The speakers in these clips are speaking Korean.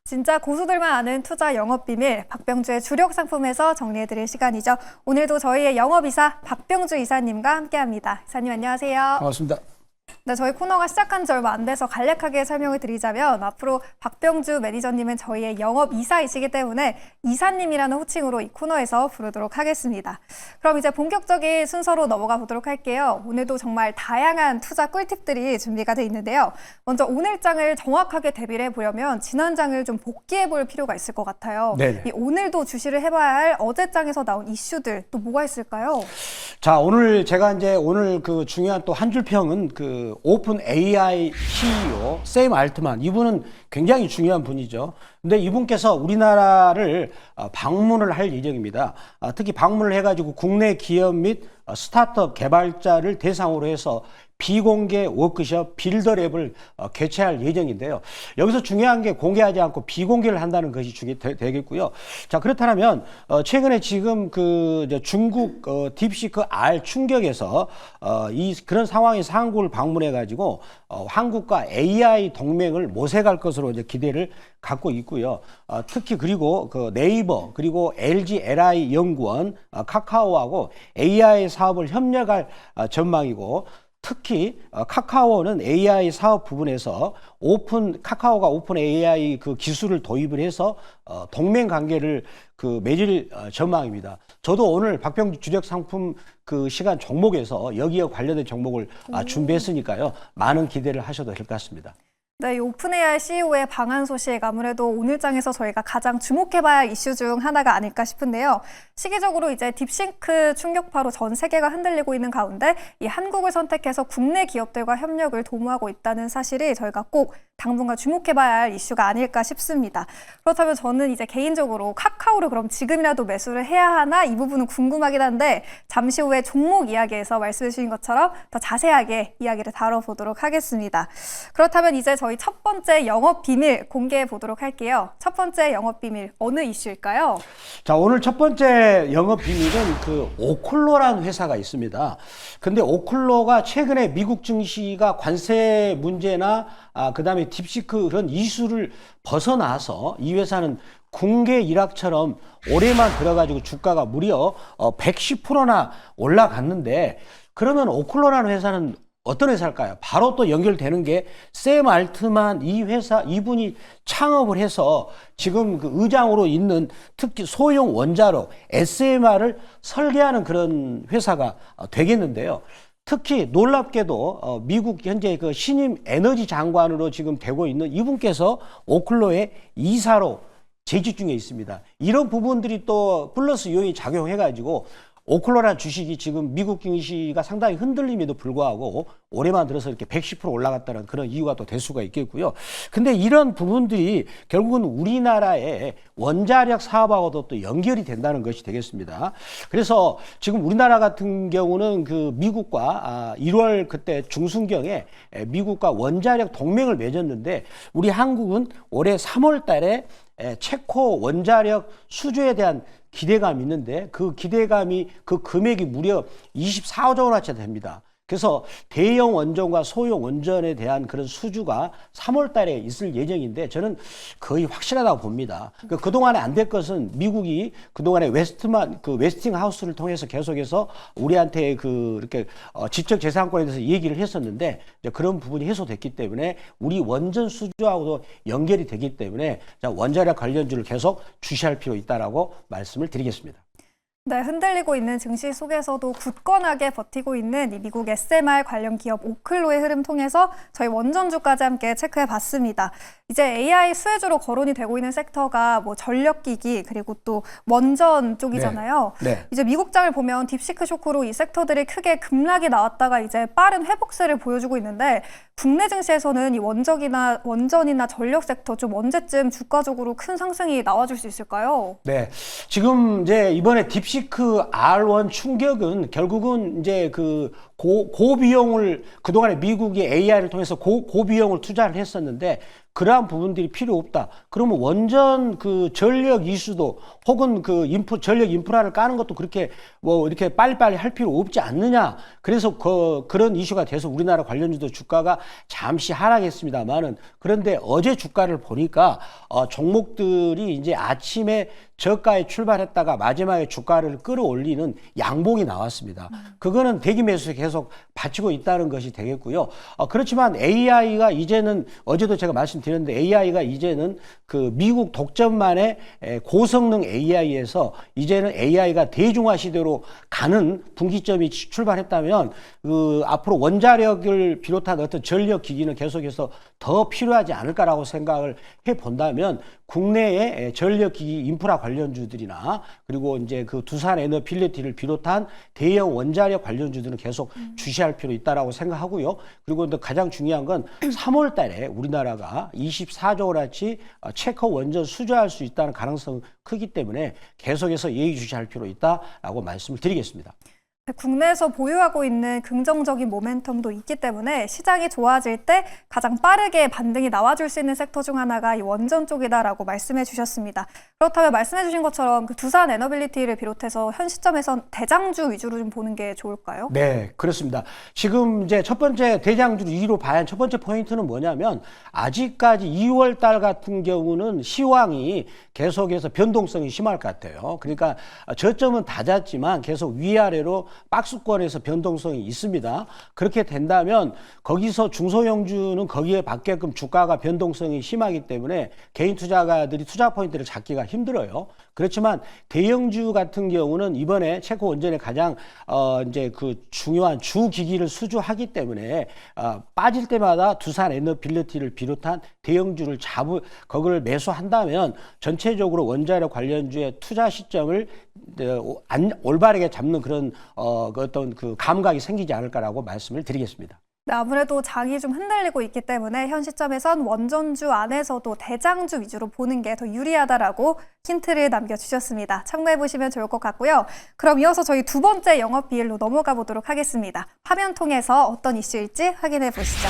진짜 고수들만 아는 투자 영업 비밀, 박병주의 주력 상품에서 정리해드릴 시간이죠. 오늘도 저희의 영업이사 박병주 이사님과 함께합니다. 이사님 안녕하세요. 반갑습니다. 네, 저희 코너가 시작한 지 얼마 안 돼서 간략하게 설명을 드리자면 앞으로 박병주 매니저님은 저희의 영업이사이시기 때문에 이사님이라는 호칭으로 이 코너에서 부르도록 하겠습니다. 그럼 이제 본격적인 순서로 넘어가 보도록 할게요. 오늘도 정말 다양한 투자 꿀팁들이 준비가 돼 있는데요. 먼저 오늘 장을 정확하게 대비를 해보려면 지난 장을 좀 복기해 볼 필요가 있을 것 같아요. 네네. 이 오늘도 주시를 해봐야 할 어제 장에서 나온 이슈들 또 뭐가 있을까요? 자, 오늘 제가 이제 오늘 그 중요한 또 한 줄 평은 그 오픈 AI CEO 샘 알트만, 이분은 굉장히 중요한 분이죠. 근데 이분께서 우리나라를 방문을 할 예정입니다. 특히 방문을 해가지고 국내 기업 및 스타트업 개발자를 대상으로 해서 비공개 워크숍 빌더랩을 개최할 예정인데요. 여기서 중요한 게 공개하지 않고 비공개를 한다는 것이 되겠고요. 자, 그렇다면 최근에 지금 그 중국 딥시크 R 충격에서 그런 상황에서 한국을 방문해 가지고 한국과 AI 동맹을 모색할 것으로 이제 기대를 갖고 있고요. 특히 그리고 그 네이버 그리고 LG LI 연구원 카카오하고 AI 사업을 협력할 전망이고, 특히 카카오는 AI 사업 부분에서 카카오가 오픈 AI 그 기술을 도입을 해서 동맹 관계를 그 맺을 전망입니다. 저도 오늘 박병주 주력 상품 그 시간 종목에서 여기에 관련된 종목을 준비했으니까요. 많은 기대를 하셔도 될 것 같습니다. 네, 이 오픈 AI CEO의 방한 소식, 아무래도 오늘 장에서 저희가 가장 주목해봐야 할 이슈 중 하나가 아닐까 싶은데요. 시기적으로 이제 딥싱크 충격파로 전 세계가 흔들리고 있는 가운데 이 한국을 선택해서 국내 기업들과 협력을 도모하고 있다는 사실이 저희가 꼭 당분간 주목해봐야 할 이슈가 아닐까 싶습니다. 그렇다면 저는 이제 개인적으로 카카오를 그럼 지금이라도 매수를 해야 하나, 이 부분은 궁금하긴 한데 잠시 후에 종목 이야기에서 말씀해 주신 것처럼 더 자세하게 이야기를 다뤄보도록 하겠습니다. 그렇다면 이제 저희 첫 번째 영업 비밀 공개해 보도록 할게요. 첫 번째 영업 비밀 어느 이슈일까요? 자, 오늘 첫 번째 영업 비밀은 그 오클로라는 회사가 있습니다. 근데 오클로가 최근에 미국 증시가 관세 문제나 그다음에 딥시크 그런 이슈를 벗어나서 이 회사는 궁계 일학처럼 올해만 들어가지고 주가가 무려 110%나 올라갔는데, 그러면 오클로라는 회사는 어떤 회사일까요? 바로 또 연결되는 게 샘 알트만 이분이 창업을 해서 지금 그 의장으로 있는 특히 소형 원자로 SMR을 설계하는 그런 회사가 되겠는데요. 특히 놀랍게도 미국 현재 그 신임 에너지 장관으로 지금 되고 있는 이분께서 오클로의 이사로 재직 중에 있습니다. 이런 부분들이 또 플러스 요인이 작용해가지고 오클로라 주식이 지금 미국 증시가 상당히 흔들림에도 불구하고 올해만 들어서 이렇게 110% 올라갔다는 그런 이유가 또 될 수가 있겠고요. 근데 이런 부분들이 결국은 우리나라의 원자력 사업하고도 또 연결이 된다는 것이 되겠습니다. 그래서 지금 우리나라 같은 경우는 그 미국과 1월 그때 중순경에 미국과 원자력 동맹을 맺었는데, 우리 한국은 올해 3월 달에 체코 원자력 수주에 대한 기대감이 있는데, 그 기대감이 그 금액이 무려 24조 원어치 됩니다. 그래서 대형 원전과 소형 원전에 대한 그런 수주가 3월 달에 있을 예정인데 저는 거의 확실하다고 봅니다. 그동안에 안 될 것은 미국이 그동안에 웨스팅하우스를 통해서 계속해서 우리한테 이렇게 지적재산권에 대해서 얘기를 했었는데, 이제 그런 부분이 해소됐기 때문에 우리 원전 수주하고도 연결이 되기 때문에 원자력 관련주를 계속 주시할 필요 있다라고 말씀을 드리겠습니다. 네, 흔들리고 있는 증시 속에서도 굳건하게 버티고 있는 이 미국 SMR 관련 기업 오클로의 흐름 통해서 저희 원전주까지 함께 체크해 봤습니다. 이제 AI 수혜주로 거론이 되고 있는 섹터가 뭐 전력기기 그리고 또 원전 쪽이잖아요. 네. 이제 미국장을 보면 딥시크 쇼크로 이 섹터들이 크게 급락이 나왔다가 이제 빠른 회복세를 보여주고 있는데, 국내 증시에서는 이 원전이나 전력 섹터 좀 언제쯤 주가적으로 큰 상승이 나와줄 수 있을까요? 네, 지금 이제 이번에 딥시크 R1 충격은 결국은 이제 그 고비용을 그동안에 미국이 AI를 통해서 고비용을 투자를 했었는데 그러한 부분들이 필요 없다. 그러면 원전 그 전력 이수도 혹은 그 전력 인프라를 까는 것도 그렇게 뭐 이렇게 빨리빨리 할 필요 없지 않느냐. 그래서 그런 이슈가 돼서 우리나라 관련주도 주가가 잠시 하락했습니다만은 그런데 어제 주가를 보니까 종목들이 이제 아침에 저가에 출발했다가 마지막에 주가를 끌어올리는 양봉이 나왔습니다. 그거는 대기 매수에 계속 받치고 있다는 것이 되겠고요. 그렇지만 AI가 이제는 어제도 제가 말씀드렸는데 AI가 이제는 그 미국 독점만의 고성능 AI에서 이제는 AI가 대중화 시대로 가는 분기점이 출발했다면 그 앞으로 원자력을 비롯한 어떤 전력 기기는 계속해서 더 필요하지 않을까라고 생각을 해 본다면 국내의 전력기기 인프라 관련주들이나 그리고 이제 그 두산 에너빌리티를 비롯한 대형 원자력 관련주들은 계속 주시할 필요 있다라고 생각하고요. 그리고 또 가장 중요한 건 3월 달에 우리나라가 24조 원어치 체커 원전 수주할 수 있다는 가능성이 크기 때문에 계속해서 예의주시할 필요 있다라고 말씀을 드리겠습니다. 국내에서 보유하고 있는 긍정적인 모멘텀도 있기 때문에 시장이 좋아질 때 가장 빠르게 반등이 나와줄 수 있는 섹터 중 하나가 이 원전 쪽이다라고 말씀해 주셨습니다. 그렇다면 말씀해 주신 것처럼 그 두산 에너빌리티를 비롯해서 현 시점에선 대장주 위주로 좀 보는 게 좋을까요? 네, 그렇습니다. 지금 이제 첫 번째 대장주 위로 봐야 첫 번째 포인트는 뭐냐면 아직까지 2월 달 같은 경우는 시황이 계속해서 변동성이 심할 것 같아요. 그러니까 저점은 낮았지만 계속 위아래로 박스권에서 변동성이 있습니다. 그렇게 된다면 거기서 중소형주는 거기에 맞게끔 주가가 변동성이 심하기 때문에 개인 투자가들이 투자 포인트를 잡기가 힘들어요. 그렇지만 대형주 같은 경우는 이번에 체코 원전의 가장 이제 그 중요한 주 기기를 수주하기 때문에 빠질 때마다 두산 에너빌리티를 비롯한 대형주를 그걸 매수한다면 전체적으로 원자력 관련주의 투자 시점을 올바르게 잡는 그런 어떤 그 감각이 생기지 않을까라고 말씀을 드리겠습니다. 네, 아무래도 장이 좀 흔들리고 있기 때문에 현 시점에선 원전주 안에서도 대장주 위주로 보는 게 더 유리하다라고 힌트를 남겨주셨습니다. 참고해보시면 좋을 것 같고요. 그럼 이어서 저희 두 번째 영업비율로 넘어가 보도록 하겠습니다. 화면 통해서 어떤 이슈일지 확인해 보시죠.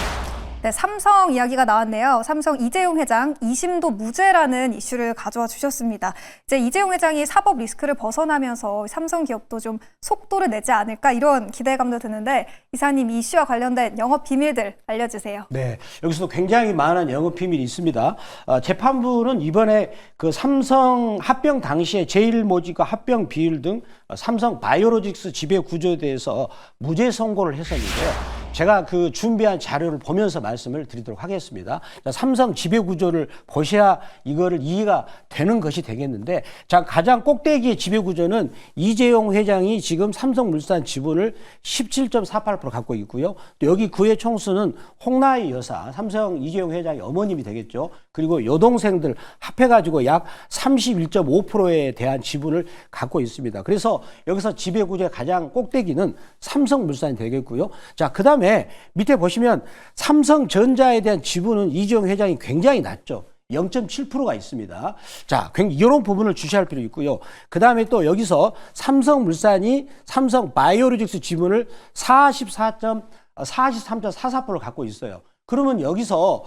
네, 삼성 이야기가 나왔네요. 삼성 이재용 회장 2심도 무죄라는 이슈를 가져와 주셨습니다. 이제 이재용 회장이 사법 리스크를 벗어나면서 삼성 기업도 좀 속도를 내지 않을까 이런 기대감도 드는데 이사님 이슈와 관련된 영업 비밀들 알려주세요. 네, 여기서도 굉장히 많은 영업 비밀이 있습니다. 재판부는 이번에 그 삼성 합병 당시에 제일 모직과 합병 비율 등 삼성 바이오로직스 지배 구조에 대해서 무죄 선고를 했었는데요. 제가 그 준비한 자료를 보면서 말씀을 드리도록 하겠습니다. 자, 삼성 지배 구조를 보셔야 이거를 이해가 되는 것이 되겠는데, 자, 가장 꼭대기의 지배 구조는 이재용 회장이 지금 삼성물산 지분을 17.48% 갖고 있고요. 또 여기 그의 총수는 홍나희 여사, 삼성 이재용 회장의 어머님이 되겠죠. 그리고 여동생들 합해가지고 약 31.5%에 대한 지분을 갖고 있습니다. 그래서 여기서 지배 구조의 가장 꼭대기는 삼성물산이 되겠고요. 자, 그 다음에 밑에 보시면 삼성전자에 대한 지분은 이재용 회장이 굉장히 낮죠. 0.7%가 있습니다. 자, 이런 부분을 주시할 필요 있고요. 그 다음에 또 여기서 삼성물산이 삼성 바이오로직스 지분을 43.44%를 갖고 있어요. 그러면 여기서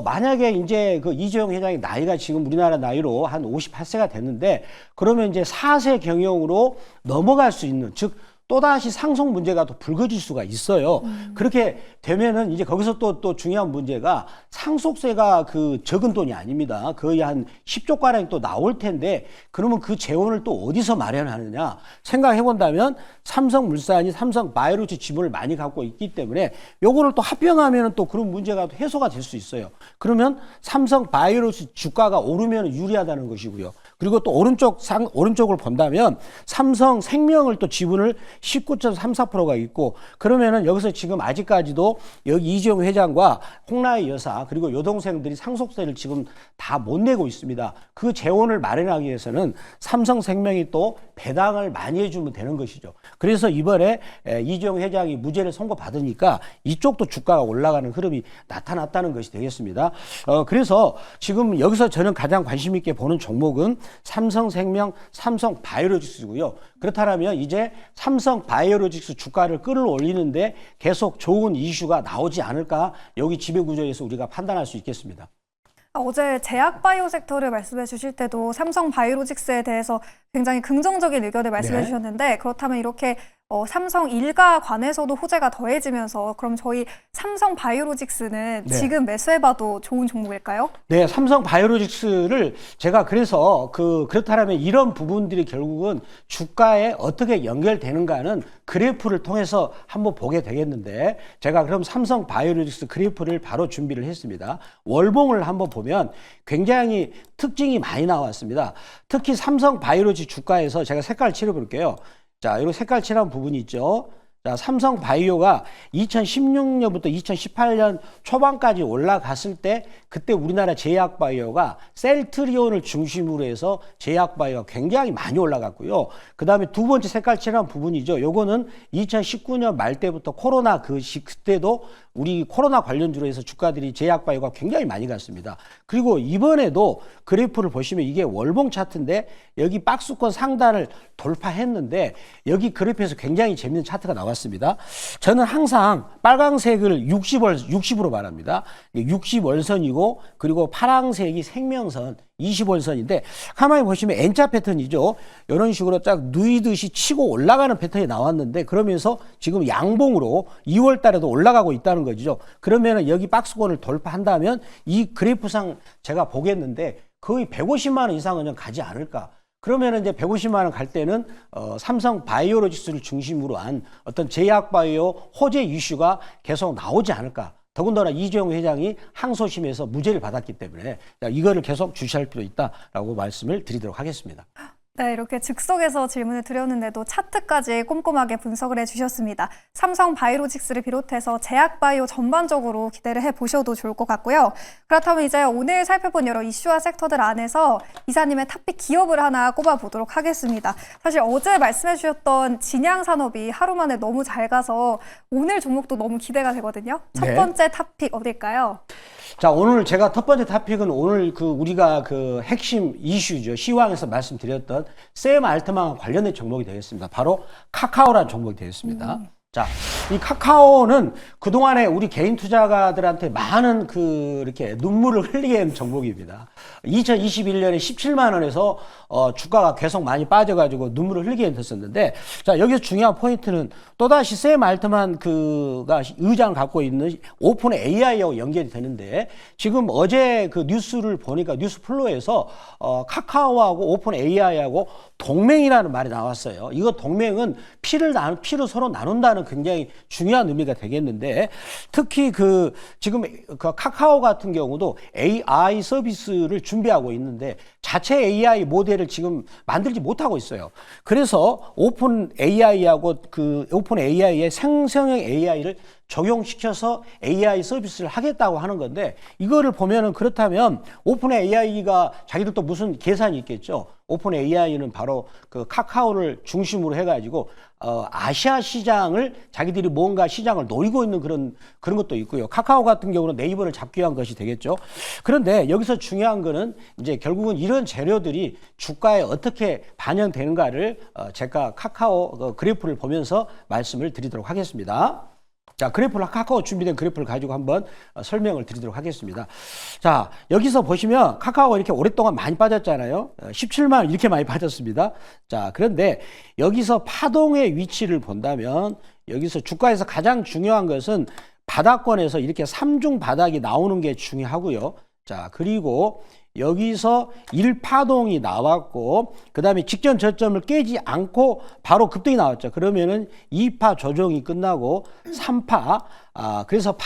만약에 이제 그 이재용 회장의 나이가 지금 우리나라 나이로 한 58세가 됐는데 그러면 이제 4세 경영으로 넘어갈 수 있는, 즉 또다시 상속 문제가 또 불거질 수가 있어요. 그렇게 되면은 이제 거기서 또 중요한 문제가 상속세가 그 적은 돈이 아닙니다. 거의 한 10조가량이 또 나올 텐데 그러면 그 재원을 또 어디서 마련하느냐 생각해 본다면 삼성물산이 삼성 바이오로직 지분을 많이 갖고 있기 때문에 요거를 또 합병하면은 또 그런 문제가 또 해소가 될 수 있어요. 그러면 삼성 바이오로직 주가가 오르면 유리하다는 것이고요. 그리고 또 오른쪽을 본다면 삼성생명을 또 지분을 19.34%가 있고 그러면은 여기서 지금 아직까지도 여기 이재용 회장과 홍나희 여사 그리고 여동생들이 상속세를 지금 다 못 내고 있습니다. 그 재원을 마련하기 위해서는 삼성생명이 또 배당을 많이 해주면 되는 것이죠. 그래서 이번에 이재용 회장이 무죄를 선고받으니까 이쪽도 주가가 올라가는 흐름이 나타났다는 것이 되겠습니다. 그래서 지금 여기서 저는 가장 관심 있게 보는 종목은 삼성생명, 삼성바이오로직스고요. 그렇다면 이제 삼성바이오로직스 주가를 끌어올리는데 계속 좋은 이슈가 나오지 않을까? 여기 지배구조에서 우리가 판단할 수 있겠습니다. 어제 제약바이오 섹터를 말씀해 주실 때도 삼성바이오로직스에 대해서 굉장히 긍정적인 의견을 말씀해 네. 주셨는데 그렇다면 이렇게 삼성 일가 관해서도 호재가 더해지면서 그럼 저희 삼성바이오로직스는 네. 지금 매수해봐도 좋은 종목일까요? 네, 삼성바이오로직스를 제가 그래서 그렇다면 이런 부분들이 결국은 주가에 어떻게 연결되는가는 그래프를 통해서 한번 보게 되겠는데 제가 그럼 삼성바이오로직스 그래프를 바로 준비를 했습니다. 월봉을 한번 보면 굉장히 특징이 많이 나왔습니다. 특히 삼성바이오로직스 주가에서 제가 색깔 칠해볼게요. 자, 이런 색깔 칠한 부분이 있죠. 자, 삼성바이오가 2016년부터 2018년 초반까지 올라갔을 때 그때 우리나라 제약바이오가 셀트리온을 중심으로 해서 제약바이오가 굉장히 많이 올라갔고요. 그 다음에 두 번째 색깔 칠한 부분이죠. 요거는 2019년 말 때부터 코로나 그때도 우리 코로나 관련주로 해서 주가들이 제약바이오가 굉장히 많이 갔습니다. 그리고 이번에도 그래프를 보시면 이게 월봉 차트인데 여기 박스권 상단을 돌파했는데 여기 그래프에서 굉장히 재밌는 차트가 나왔습니다. 저는 항상 빨강색을 60으로 말합니다. 60월선이고 그리고 파랑색이 생명선 20월선인데 가만히 보시면 N자 패턴이죠. 이런 식으로 쫙 누이듯이 치고 올라가는 패턴이 나왔는데 그러면서 지금 양봉으로 2월 달에도 올라가고 있다는 거죠. 그러면 여기 박스권을 돌파한다면 이 그래프상 제가 보겠는데 거의 150만 원 이상은 좀 가지 않을까. 그러면 이제 150만 원 갈 때는 삼성 바이오로직스를 중심으로 한 어떤 제약바이오 호재 이슈가 계속 나오지 않을까. 더군다나 이재용 회장이 항소심에서 무죄를 받았기 때문에 이거를 계속 주시할 필요 있다라고 말씀을 드리도록 하겠습니다. 네, 이렇게 즉석에서 질문을 드렸는데도 차트까지 꼼꼼하게 분석을 해주셨습니다. 삼성바이오로직스를 비롯해서 제약바이오 전반적으로 기대를 해보셔도 좋을 것 같고요. 그렇다면 이제 오늘 살펴본 여러 이슈와 섹터들 안에서 이사님의 탑픽 기업을 하나 꼽아보도록 하겠습니다. 사실 어제 말씀해 주셨던 진양산업이 하루 만에 너무 잘 가서 오늘 종목도 너무 기대가 되거든요. 첫 네. 번째 탑픽 어딜까요? 자, 오늘 제가 첫 번째 토픽은 오늘 우리가 핵심 이슈죠. 시황에서 말씀드렸던 샘 알트만과 관련된 종목이 되겠습니다. 바로 카카오라는 종목이 되겠습니다. 자, 이 카카오는 그동안에 우리 개인 투자가들한테 많은 이렇게 눈물을 흘리게 한 종목입니다. 2021년에 17만 원에서 주가가 계속 많이 빠져가지고 눈물을 흘리게 됐었는데, 자, 여기서 중요한 포인트는 또다시 샘 알트만 가 의장을 갖고 있는 오픈 AI하고 연결이 되는데, 지금 어제 그 뉴스를 보니까 뉴스 플로에서 카카오하고 오픈 AI하고 동맹이라는 말이 나왔어요. 이거 동맹은 피를 서로 나눈다는 굉장히 중요한 의미가 되겠는데, 특히 지금 카카오 같은 경우도 AI 서비스를 준비하고 있는데 자체 AI 모델을 지금 만들지 못하고 있어요. 그래서 오픈 AI하고 오픈 AI의 생성형 AI를 적용시켜서 AI 서비스를 하겠다고 하는 건데, 이거를 보면은 그렇다면 오픈 AI가 자기들도 무슨 계산이 있겠죠. 오픈 AI는 바로 카카오를 중심으로 해가지고 아시아 시장을 자기들이 뭔가 시장을 노리고 있는 그런 것도 있고요. 카카오 같은 경우는 네이버를 잡기 위한 것이 되겠죠. 그런데 여기서 중요한 거는 이제 결국은 이런 재료들이 주가에 어떻게 반영되는가를 제가 카카오 그래프를 보면서 말씀을 드리도록 하겠습니다. 자, 카카오 준비된 그래프를 가지고 한번 설명을 드리도록 하겠습니다. 자, 여기서 보시면 카카오가 이렇게 오랫동안 많이 빠졌잖아요. 17만 원 이렇게 많이 빠졌습니다. 자, 그런데 여기서 파동의 위치를 본다면 여기서 주가에서 가장 중요한 것은 바닥권에서 이렇게 3중 바닥이 나오는 게 중요하고요. 자, 그리고 여기서 1파동이 나왔고 그 다음에 직전 저점을 깨지 않고 바로 급등이 나왔죠. 그러면은 2파 조정이 끝나고 3파 그래서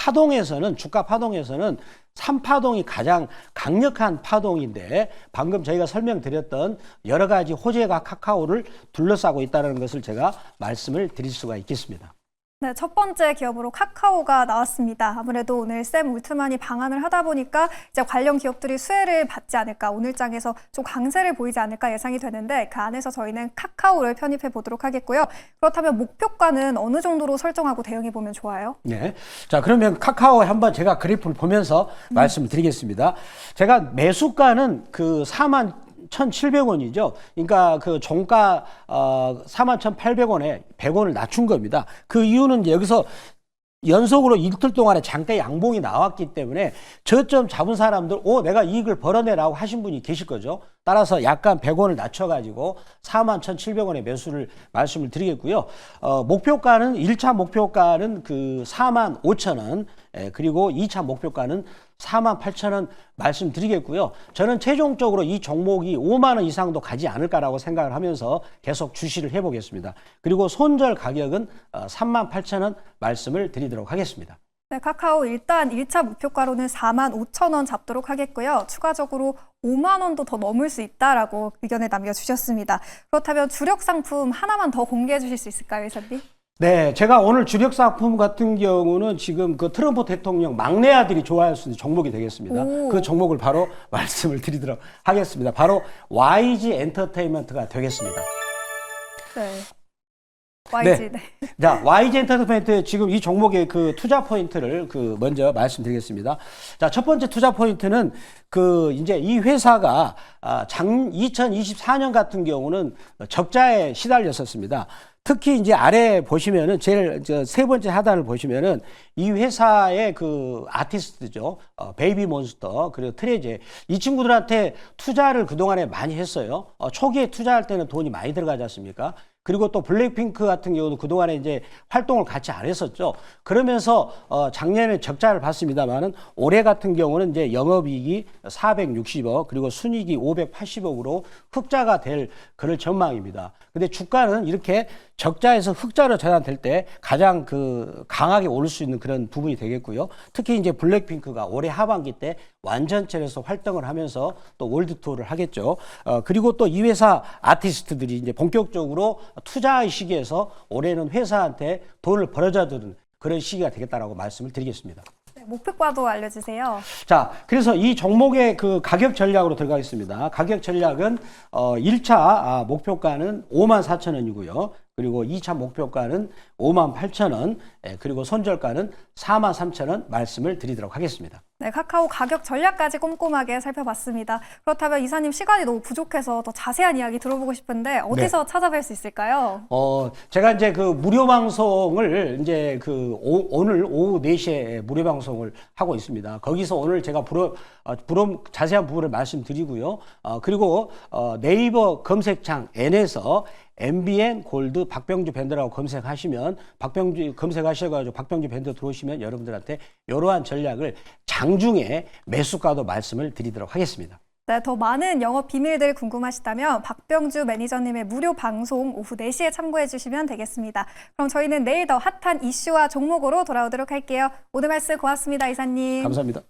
주가 파동에서는 3파동이 가장 강력한 파동인데, 방금 저희가 설명드렸던 여러 가지 호재가 카카오를 둘러싸고 있다는 것을 제가 말씀을 드릴 수가 있겠습니다. 네, 첫 번째 기업으로 카카오가 나왔습니다. 아무래도 오늘 샘 울트만이 방한을 하다 보니까 이제 관련 기업들이 수혜를 받지 않을까, 오늘장에서 좀 강세를 보이지 않을까 예상이 되는데, 그 안에서 저희는 카카오를 편입해 보도록 하겠고요. 그렇다면 목표가는 어느 정도로 설정하고 대응해 보면 좋아요? 네. 자, 그러면 카카오 한번 제가 그래프를 보면서 말씀을 드리겠습니다. 제가 매수가는 4만 41,700원이죠. 그러니까 그 종가 41,800원에 100원을 낮춘 겁니다. 그 이유는 이제 여기서 연속으로 이틀 동안에 장대 양봉이 나왔기 때문에 저점 잡은 사람들 내가 이익을 벌어내라고 하신 분이 계실 거죠. 따라서 약간 100원을 낮춰가지고 41,700원의 매수를 말씀을 드리겠고요. 목표가는 1차 목표가는 그 45,000원, 그리고 2차 목표가는 48,000원 말씀드리겠고요. 저는 최종적으로 이 종목이 5만 원 이상도 가지 않을까라고 생각을 하면서 계속 주시를 해보겠습니다. 그리고 손절 가격은 38,000원 말씀을 드리도록 하겠습니다. 네, 카카오 일단 1차 목표가로는 45,000원 잡도록 하겠고요. 추가적으로 5만 원도 더 넘을 수 있다라고 의견을 남겨주셨습니다. 그렇다면 주력 상품 하나만 더 공개해 주실 수 있을까요, 이사님? 네, 제가 오늘 주력 상품 같은 경우는 지금 그 트럼프 대통령 막내 아들이 좋아할 수 있는 종목이 되겠습니다. 그 종목을 바로 말씀을 드리도록 하겠습니다. 바로 YG 엔터테인먼트가 되겠습니다. 네. YG, 네. 자, YG 엔터테인먼트 지금 이 종목의 그 투자 포인트를 먼저 말씀드리겠습니다. 자, 첫 번째 투자 포인트는 이제 이 회사가 2024년 같은 경우는 적자에 시달렸었습니다. 특히 이제 아래 보시면은 제일 세 번째 하단을 보시면은 이 회사의 그 아티스트죠. 베이비 몬스터 그리고 트레제 이 친구들한테 투자를 그동안에 많이 했어요. 초기에 투자할 때는 돈이 많이 들어가지 않습니까? 그리고 또 블랙핑크 같은 경우도 그동안에 이제 활동을 같이 안 했었죠. 그러면서 작년에 적자를 봤습니다만은 올해 같은 경우는 이제 영업이익이 460억 그리고 순이익이 580억으로 흑자가 될 그럴 전망입니다. 근데 주가는 이렇게 적자에서 흑자로 전환될 때 가장 강하게 오를 수 있는 그런 부분이 되겠고요. 특히 이제 블랙핑크가 올해 하반기 때 완전체에서 활동을 하면서 또 월드 투어를 하겠죠. 그리고 또 이 회사 아티스트들이 이제 본격적으로 투자의 시기에서 올해는 회사한테 돈을 벌어줘야 되는 그런 시기가 되겠다라고 말씀을 드리겠습니다. 네, 목표가도 알려주세요. 자, 그래서 이 종목의 그 가격 전략으로 들어가겠습니다. 가격 전략은 1차 목표가는 54,000원이고요. 그리고 2차 목표가는 58,000원, 그리고 손절가는 43,000원 말씀을 드리도록 하겠습니다. 네, 카카오 가격 전략까지 꼼꼼하게 살펴봤습니다. 그렇다면 이사님 시간이 너무 부족해서 더 자세한 이야기 들어보고 싶은데 어디서 찾아뵐 수 있을까요? 제가 이제 그 무료 방송을 이제 오늘 오후 4시에 무료 방송을 하고 있습니다. 거기서 오늘 제가 자세한 부분을 말씀드리고요. 그리고 네이버 검색창 N에서 MBN 골드 박병주 밴드라고 검색하시면 검색하셔가지고 박병주 밴드 들어오시면 여러분들한테 이러한 전략을 장중에 매수가도 말씀을 드리도록 하겠습니다. 네, 더 많은 영업 비밀들 궁금하시다면 박병주 매니저님의 무료 방송 오후 4시에 참고해 주시면 되겠습니다. 그럼 저희는 내일 더 핫한 이슈와 종목으로 돌아오도록 할게요. 오늘 말씀 고맙습니다, 이사님. 감사합니다.